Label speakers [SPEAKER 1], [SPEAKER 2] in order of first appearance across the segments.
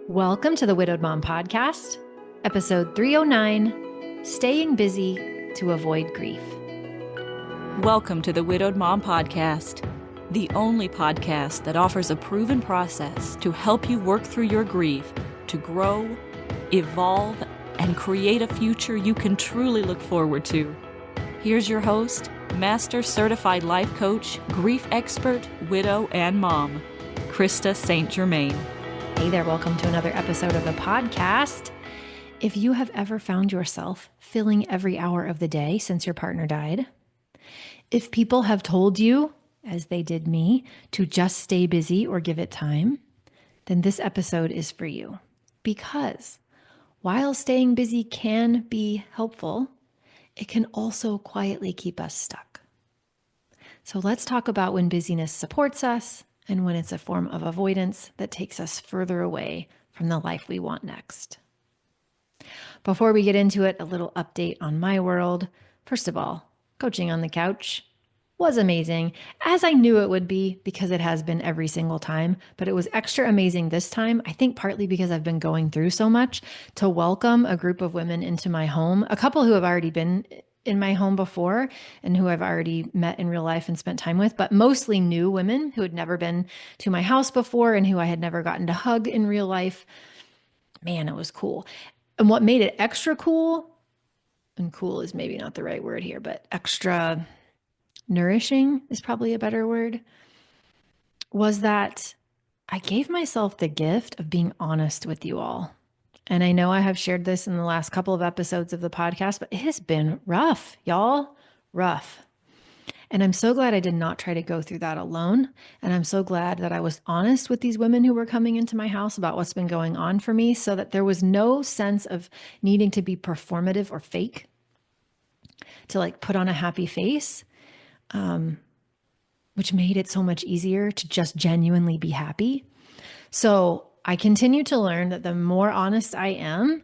[SPEAKER 1] Welcome to the Widowed Mom Podcast, episode 309, Staying Busy to Avoid Grief.
[SPEAKER 2] Welcome to the Widowed Mom Podcast, the only podcast that offers a proven process to help you work through your grief, to grow, evolve, and create a future you can truly look forward to. Here's your host, Master Certified Life Coach, grief expert, widow, and mom, Krista St-Germain.
[SPEAKER 1] Hey there, welcome to another episode of the podcast. If you have ever found yourself filling every hour of the day since your partner died, if people have told you, as they did me, to just stay busy or give it time, then this episode is for you. Because while staying busy can be helpful, it can also quietly keep us stuck. So let's talk about when busyness supports us and when it's a form of avoidance that takes us further away from the life we want next. Before we get into it, a little update on my world. First of all, coaching on the couch was amazing, as I knew it would be because it has been every single time, but it was extra amazing this time, I think partly because I've been going through so much, to welcome a group of women into my home, a couple who have already been in my home before and who I've already met in real life and spent time with, but mostly new women who had never been to my house before and who I had never gotten to hug in real life. Man, it was cool. And what made it extra cool, and cool is maybe not the right word here, but extra nourishing is probably a better word, was that I gave myself the gift of being honest with you all. And I know I have shared this in the last couple of episodes of the podcast, but it has been rough, y'all, rough. And I'm so glad I did not try to go through that alone. And I'm so glad that I was honest with these women who were coming into my house about what's been going on for me, so that there was no sense of needing to be performative or fake to like put on a happy face, which made it so much easier to just genuinely be happy. So I continue to learn that the more honest I am,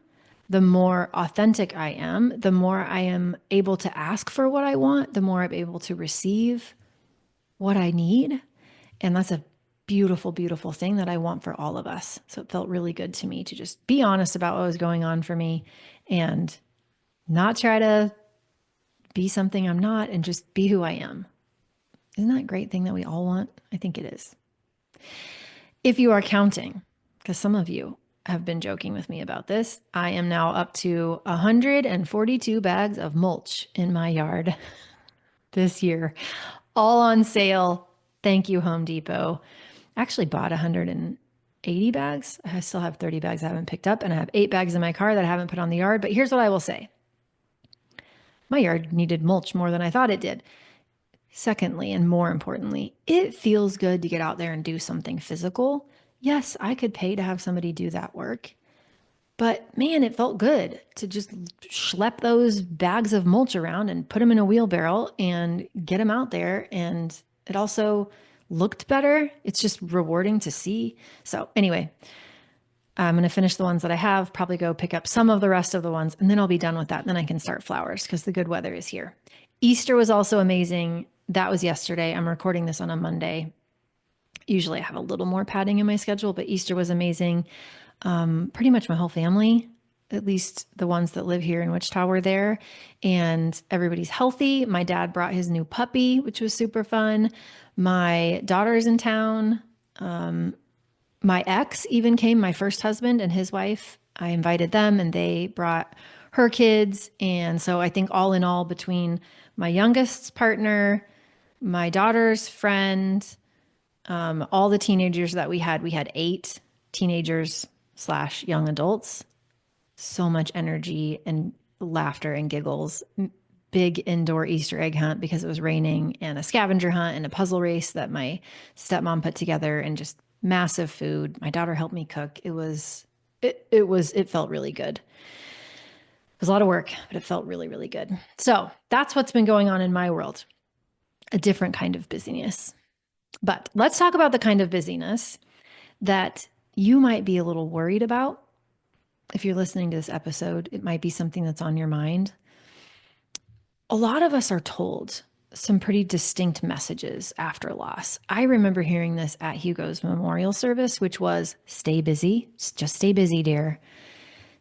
[SPEAKER 1] the more authentic I am, the more I am able to ask for what I want, the more I'm able to receive what I need. And that's a beautiful, beautiful thing that I want for all of us. So it felt really good to me to just be honest about what was going on for me and not try to be something I'm not and just be who I am. Isn't that a great thing that we all want? I think it is. If you are counting, because some of you have been joking with me about this, I am now up to 142 bags of mulch in my yard this year, all on sale. Thank you, Home Depot. I actually bought 180 bags. I still have 30 bags I haven't picked up, and I have 8 bags in my car that I haven't put on the yard. But here's what I will say. My yard needed mulch more than I thought it did. Secondly, and more importantly, it feels good to get out there and do something physical. Yes, I could pay to have somebody do that work, but man, it felt good to just schlep those bags of mulch around and put them in a wheelbarrow and get them out there. And it also looked better. It's just rewarding to see. So anyway, I'm going to finish the ones that I have, probably go pick up some of the rest of the ones, and then I'll be done with that. Then I can start flowers because the good weather is here. Easter was also amazing. That was yesterday. I'm recording this on a Monday. Usually I have a little more padding in my schedule, but Easter was amazing. Pretty much my whole family, at least the ones that live here in Wichita, were there, and everybody's healthy. My dad brought his new puppy, which was super fun. My daughter's in town. My ex even came, my first husband and his wife. I invited them and they brought her kids. And so I think all in all, between my youngest's partner, my daughter's friend, all the teenagers that we had 8 teenagers / young adults. So much energy and laughter and giggles. Big indoor Easter egg hunt because it was raining, and a scavenger hunt and a puzzle race that my stepmom put together, and just massive food. My daughter helped me cook. It felt really good. It was a lot of work, but it felt really, really good. So that's what's been going on in my world. A different kind of busyness. But let's talk about the kind of busyness that you might be a little worried about. If you're listening to this episode, it might be something that's on your mind. A lot of us are told some pretty distinct messages after loss. I remember hearing this at Hugo's memorial service, which was stay busy. Just stay busy, dear.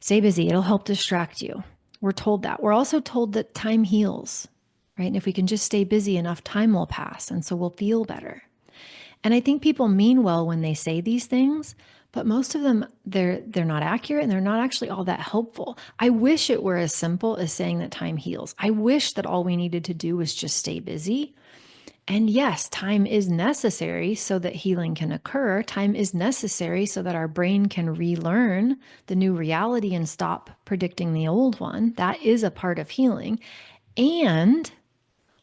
[SPEAKER 1] Stay busy. It'll help distract you. We're told that. We're also told that time heals, right? And if we can just stay busy enough, time will pass. And so we'll feel better. And I think people mean well when they say these things, but most of them, they're not accurate and they're not actually all that helpful. I wish it were as simple as saying that time heals. I wish that all we needed to do was just stay busy. And yes, time is necessary so that healing can occur. Time is necessary so that our brain can relearn the new reality and stop predicting the old one. That is a part of healing. And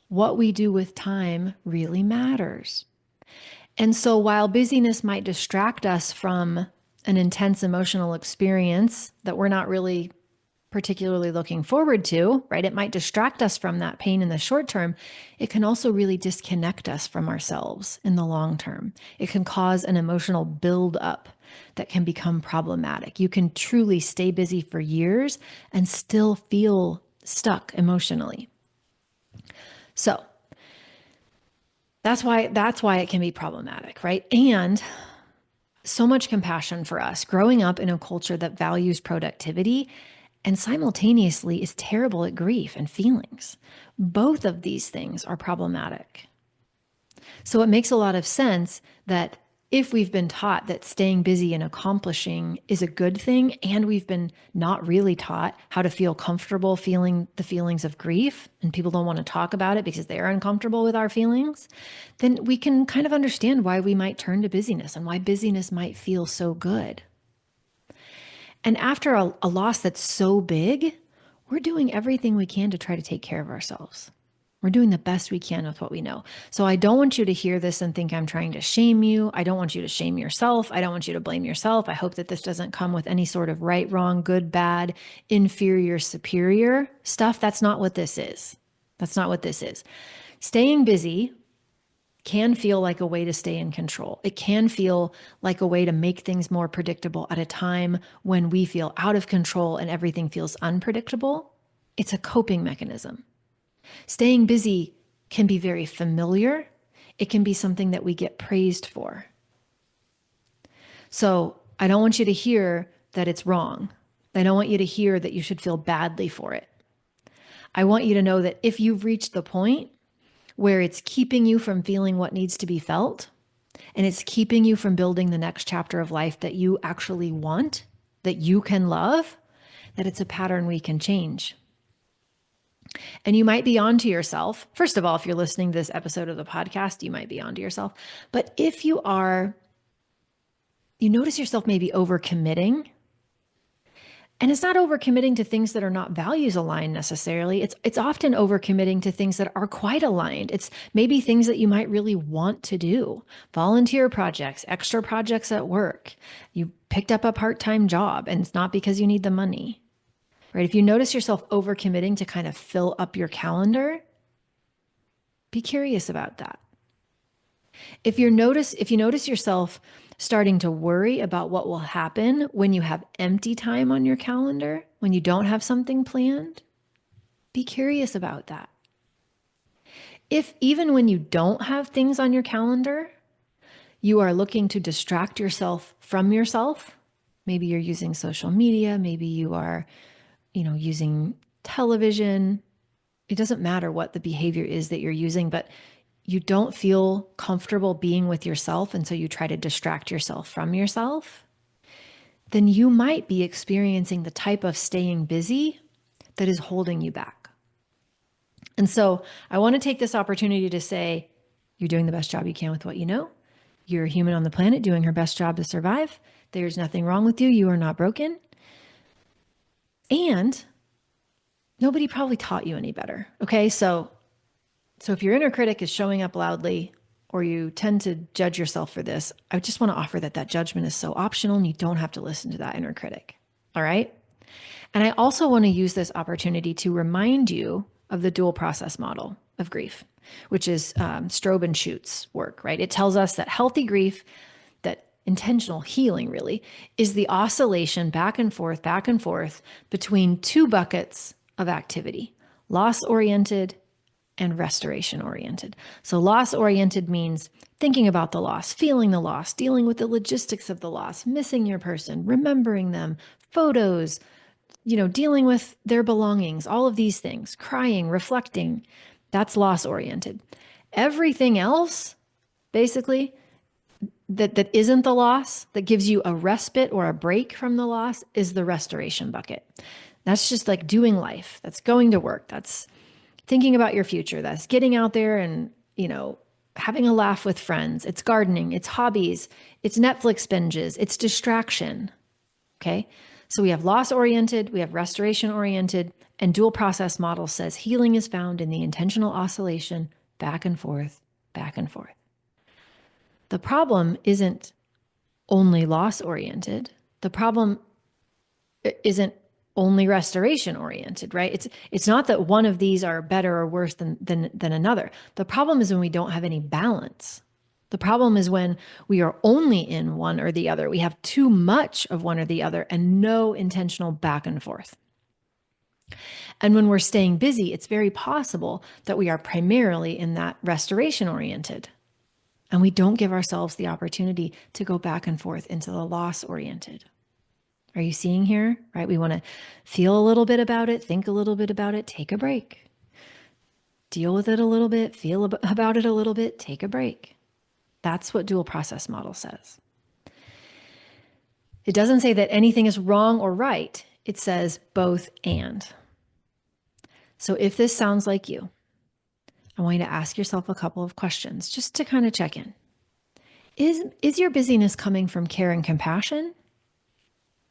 [SPEAKER 1] what we do with time really matters. And so while busyness might distract us from an intense emotional experience that we're not really particularly looking forward to, right? It might distract us from that pain in the short term. It can also really disconnect us from ourselves in the long term. It can cause an emotional buildup that can become problematic. You can truly stay busy for years and still feel stuck emotionally. So that's why it can be problematic, right? And so much compassion for us growing up in a culture that values productivity and simultaneously is terrible at grief and feelings. Both of these things are problematic. So it makes a lot of sense that if we've been taught that staying busy and accomplishing is a good thing, and we've been not really taught how to feel comfortable feeling the feelings of grief, and people don't want to talk about it because they're uncomfortable with our feelings, then we can kind of understand why we might turn to busyness and why busyness might feel so good. And after a loss that's so big, we're doing everything we can to try to take care of ourselves. We're doing the best we can with what we know. So I don't want you to hear this and think I'm trying to shame you. I don't want you to shame yourself. I don't want you to blame yourself. I hope that this doesn't come with any sort of right, wrong, good, bad, inferior, superior stuff. That's not what this is. That's not what this is. Staying busy can feel like a way to stay in control. It can feel like a way to make things more predictable at a time when we feel out of control and everything feels unpredictable. It's a coping mechanism. Staying busy can be very familiar. It can be something that we get praised for. So I don't want you to hear that it's wrong. I don't want you to hear that you should feel badly for it. I want you to know that if you've reached the point where it's keeping you from feeling what needs to be felt, and it's keeping you from building the next chapter of life that you actually want, that you can love, that it's a pattern we can change. And you might be onto yourself. First of all, if you're listening to this episode of the podcast, you might be onto yourself. But if you notice yourself maybe overcommitting. And it's not overcommitting to things that are not values aligned necessarily. It's often overcommitting to things that are quite aligned. It's maybe things that you might really want to do. Volunteer projects, extra projects at work. You picked up a part-time job and it's not because you need the money. Right? If you notice yourself overcommitting to kind of fill up your calendar, be curious about that. If you notice yourself starting to worry about what will happen when you have empty time on your calendar, when you don't have something planned, be curious about that. If even when you don't have things on your calendar, you are looking to distract yourself from yourself, maybe you're using social media, maybe you are using television. It doesn't matter what the behavior is that you're using, but you don't feel comfortable being with yourself, and so you try to distract yourself from yourself, then you might be experiencing the type of staying busy that is holding you back. And so I want to take this opportunity to say, you're doing the best job you can with what you know. You're a human on the planet doing her best job to survive. There's nothing wrong with you. You are not broken. And nobody probably taught you any better. Okay. So if your inner critic is showing up loudly, or you tend to judge yourself for this, I just want to offer that judgment is so optional and you don't have to listen to that inner critic. All right. And I also want to use this opportunity to remind you of the dual process model of grief, which is Strobe and Schutz's work, right? It tells us that healthy grief, that intentional healing really, is the oscillation back and forth between two buckets of activity: loss-oriented and restoration oriented. So loss oriented means thinking about the loss, feeling the loss, dealing with the logistics of the loss, missing your person, remembering them, photos, dealing with their belongings, all of these things, crying, reflecting. That's loss oriented. Everything else, basically, that isn't the loss, that gives you a respite or a break from the loss, is the restoration bucket. That's just like doing life. That's going to work. That's thinking about your future. That's getting out there and, having a laugh with friends. It's gardening, it's hobbies, it's Netflix binges, it's distraction. Okay. So we have loss oriented, we have restoration oriented, and dual process model says healing is found in the intentional oscillation back and forth, back and forth. The problem isn't only loss oriented. The problem isn't only restoration oriented, right? It's not that one of these are better or worse than another. The problem is when we don't have any balance. The problem is when we are only in one or the other. We have too much of one or the other and no intentional back and forth. And when we're staying busy, it's very possible that we are primarily in that restoration oriented. And we don't give ourselves the opportunity to go back and forth into the loss oriented. Are you seeing here? Right? We want to feel a little bit about it, think a little bit about it, take a break. Deal with it a little bit, feel about it a little bit, take a break. That's what dual process model says. It doesn't say that anything is wrong or right. It says both and. So if this sounds like you, I want you to ask yourself a couple of questions just to kind of check in. Is your busyness coming from care and compassion?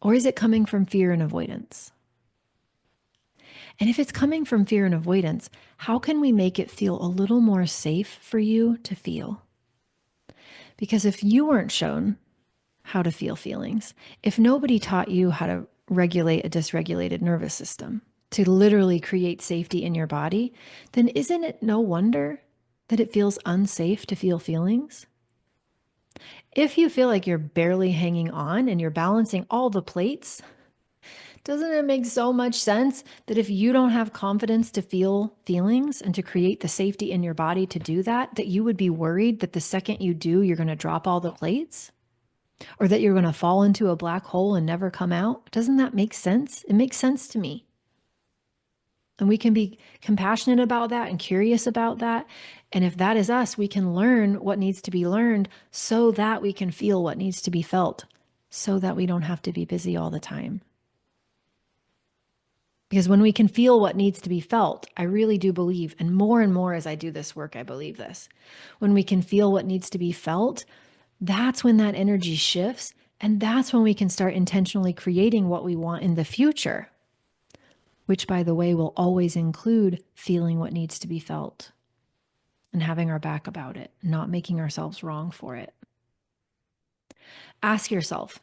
[SPEAKER 1] Or is it coming from fear and avoidance? And if it's coming from fear and avoidance, how can we make it feel a little more safe for you to feel? Because if you weren't shown how to feel feelings, if nobody taught you how to regulate a dysregulated nervous system, to literally create safety in your body, then isn't it no wonder that it feels unsafe to feel feelings? If you feel like you're barely hanging on and you're balancing all the plates, doesn't it make so much sense that if you don't have confidence to feel feelings and to create the safety in your body to do that, that you would be worried that the second you do, you're going to drop all the plates? Or that you're going to fall into a black hole and never come out? Doesn't that make sense? It makes sense to me. And we can be compassionate about that and curious about that. And if that is us, we can learn what needs to be learned so that we can feel what needs to be felt, so that we don't have to be busy all the time. Because when we can feel what needs to be felt, I really do believe, and more as I do this work, I believe this. When we can feel what needs to be felt, that's when that energy shifts. And that's when we can start intentionally creating what we want in the future, which, by the way, will always include feeling what needs to be felt and having our back about it, not making ourselves wrong for it. Ask yourself,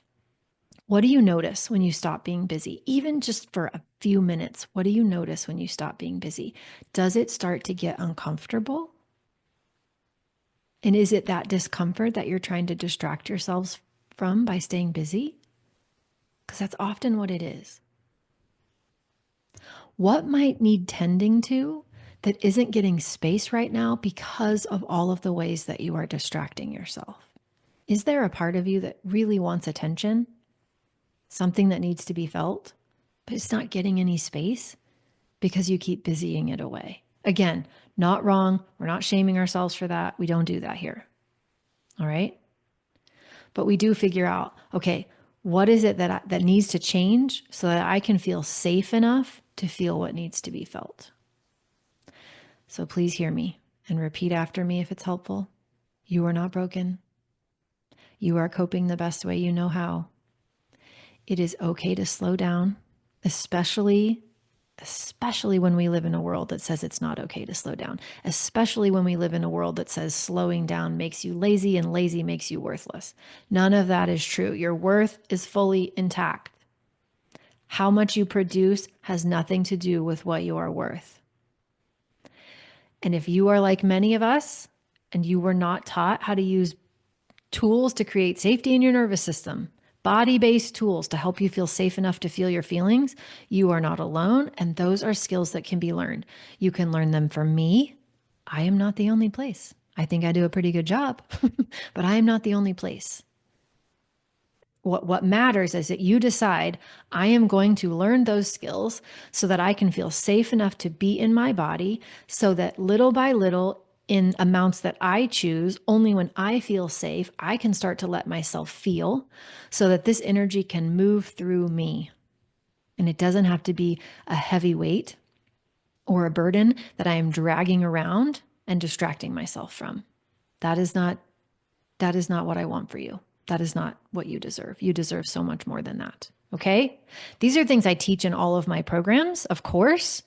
[SPEAKER 1] what do you notice when you stop being busy? Even just for a few minutes, what do you notice when you stop being busy? Does it start to get uncomfortable? And is it that discomfort that you're trying to distract yourselves from by staying busy? Because that's often what it is. What might need tending to that isn't getting space right now because of all of the ways that you are distracting yourself? Is there a part of you that really wants attention? Something that needs to be felt, but it's not getting any space because you keep busying it away. Again, not wrong. We're not shaming ourselves for that. We don't do that here. All right. But we do figure out, okay, what is it that needs to change so that I can feel safe enough to feel what needs to be felt? So please hear me and repeat after me if it's helpful. You are not broken. You are coping the best way you know how. It is okay to slow down, especially when we live in a world that says it's not okay to slow down, especially when we live in a world that says slowing down makes you lazy and lazy makes you worthless. None of that is true. Your worth is fully intact. How much you produce has nothing to do with what you are worth. And if you are like many of us and you were not taught how to use tools to create safety in your nervous system, body-based tools to help you feel safe enough to feel your feelings, you are not alone. And those are skills that can be learned. You can learn them from me. I am not the only place. I think I do a pretty good job, but I am not the only place. What matters is that you decide, I am going to learn those skills so that I can feel safe enough to be in my body, so that little by little, in amounts that I choose, only when I feel safe, I can start to let myself feel, so that this energy can move through me. And it doesn't have to be a heavy weight or a burden that I am dragging around and distracting myself from. That is not what I want for you. That is not what you deserve. You deserve so much more than that. Okay? These are things I teach in all of my programs, of course.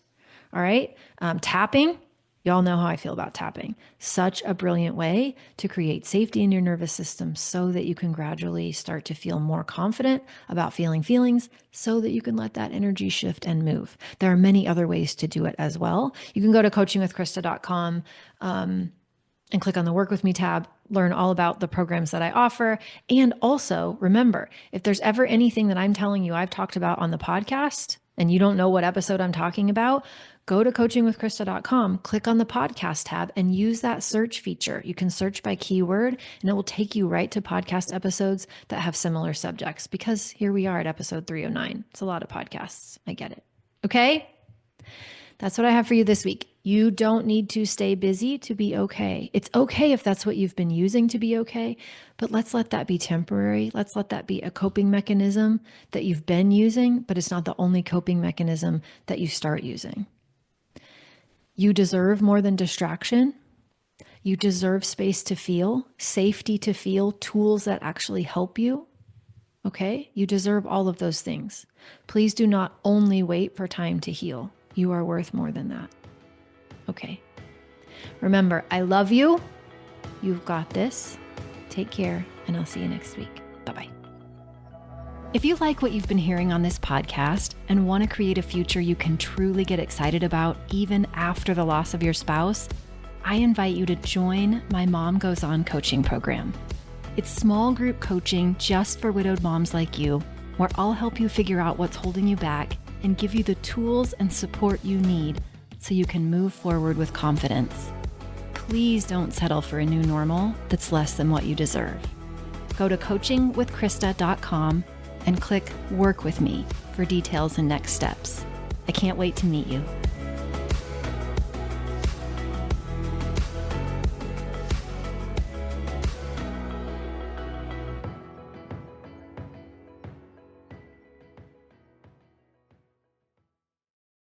[SPEAKER 1] All right? Tapping. Y'all know how I feel about tapping. Such a brilliant way to create safety in your nervous system so that you can gradually start to feel more confident about feeling feelings, so that you can let that energy shift and move. There are many other ways to do it as well. You can go to coachingwithkrista.com and click on the Work With Me tab, learn all about the programs that I offer. And also remember, if there's ever anything that I'm telling you I've talked about on the podcast and you don't know what episode I'm talking about, go to coachingwithkrista.com, click on the podcast tab and use that search feature. You can search by keyword and it will take you right to podcast episodes that have similar subjects, because here we are at episode 309. It's a lot of podcasts. I get it. Okay? That's what I have for you this week. You don't need to stay busy to be okay. It's okay if that's what you've been using to be okay, but let's let that be temporary. Let's let that be a coping mechanism that you've been using, but it's not the only coping mechanism that you start using. You deserve more than distraction. You deserve space to feel, safety to feel, tools that actually help you. Okay? You deserve all of those things. Please do not only wait for time to heal. You are worth more than that. Okay. Remember, I love you. You've got this. Take care, and I'll see you next week. Bye-bye. If you like what you've been hearing on this podcast and want to create a future you can truly get excited about even after the loss of your spouse, I invite you to join my Mom Goes On coaching program. It's small group coaching just for widowed moms like you, where I'll help you figure out what's holding you back and give you the tools and support you need so you can move forward with confidence. Please don't settle for a new normal that's less than what you deserve. Go to coachingwithkrista.com and click Work With Me for details and next steps. I can't wait to meet you.